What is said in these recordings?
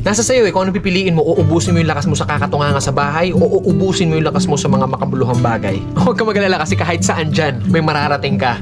Nasa sayo kung ano pipiliin mo, uubusin mo yung lakas mo sa kakatunganga sa bahay o uubusin mo yung lakas mo sa mga makabuluhang bagay. Huwag ka mag-alala kasi kahit saan dyan, may mararating ka.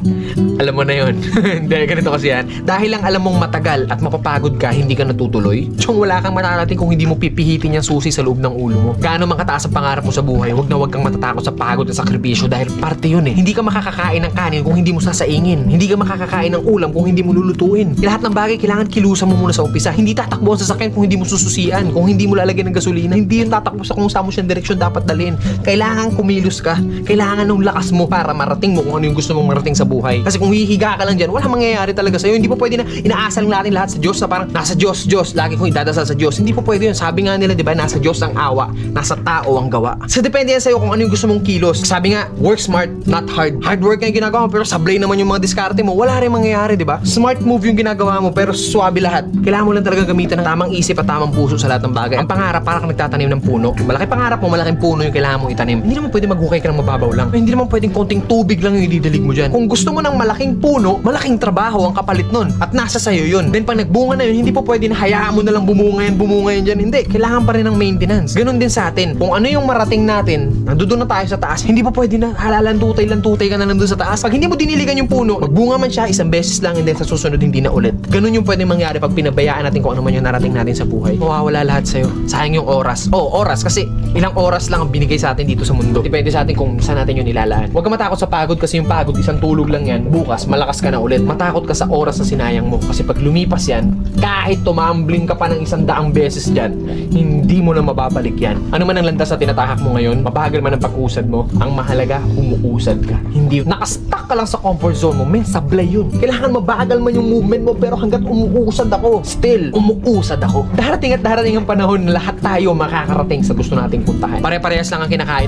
Alam mo na yun. Hindi, ganito kasi yan. Dahil lang alam mong matagal at mapapagod ka, hindi ka natutuloy. Tsong wala kang mararating kung hindi mo pipihitin yung susi sa loob ng ulo mo. Gaano man kataas ang pangarap mo sa buhay, huwag kang matatakot sa pagod at sakripisyo dahil parte yun eh. Hindi ka makakakain ng kanin kung hindi mo sasaingin. Hindi ka makakakain ng ulam kung hindi mo lulutuin. Lahat ng bagay kailangan kilusan mo muna sa umpisa. Hindi tatakbo ang sasakyan kung hindi mo sususian, kung hindi mo lalagyan ng gasolina. Hindi yun tatakbo sa kung saan mo siyang direksyon dapat dalhin. Kailangan kumilos ka. Kailangan ng lakas mo para marating mo kung ano yung gusto mong marating sa buhay. Kasi kung hihiga ka lang dyan, wala mangyayari talaga sa'yo. Hindi po pwede na inaasal natin lahat sa Diyos na parang nasa Diyos, lagi kong idadasal sa Diyos. Hindi po pwede yun. Sabi nga nila, di ba, nasa Diyos ang awa, nasa tao ang gawa. So depende yan sa'yo kung ano yung gusto mong kilos. Sabi nga, work smart, not hard. Hard work nga yung ginagawa mo, pero sablay naman yung mga diskarte mo. Wala rin mangyayari, di ba? Smart move yung ginagawa mo, pero swabe lahat. Kailangan mo lang talaga gamitan ng tamang isip at tamang puso sa lahat ng bagay. Ang pangarap, parang kang nagtatanim ng puno. Malaki pangarap mo, malaking puno yung kailangan mong itanim. Hindi naman pwede maghukay ka ng mababaw lang. Hindi naman pwedeng konting tubig lang yung ididilig mo dyan. Kung gusto mo ng malaking puno, malaking trabaho ang kapalit nun. At nasa sayo yun. Then pag nagbunga na yun, hindi po pwede na hayaan mo na lang bumunga yan dyan. Hindi. Kailangan pa rin ng maintenance. Ganun din sa atin. Kung ano yung marating natin, nandoon na tayo sa taas, hindi po pwede na halalan-tutay ka na lang doon sa taas. Pag hindi mo diniligan yung puno, magbunga man siya isang beses lang and then sa susunod hindi na ulit. Ganun yung pwede mangyari pag pinabayaan natin kung ano man yung narating natin sa buhay. Mawawala lahat sa'yo. Sayang yung oras. Oras kasi ilang oras lang ang binigay sa atin dito sa mundo. Depende sa atin kung saan natin yun nilalaan. Huwag ka matakot sa pagod kasi yung pagod, isang tulog lang yan. Bukas, malakas ka na ulit. Matakot ka sa oras na sinayang mo. Kasi pag lumipas yan, kahit tumambling ka pa ng 100 beses dyan, hindi mo na mababalik yan. Ano man ang landas na tinatahak mo ngayon, mabagal man ang pag-usad mo, ang mahalaga, umuusad ka. Hindi, nakastuck ka lang sa comfort zone mo, men, sablay yun. Kailangan mabagal man yung movement mo, pero hanggat umuusad ako, still, umuusad ako. Darating at darating ang panahon na lahat tayo makakarating sa gusto nating puntahan. Pare-parehas lang ang kinakain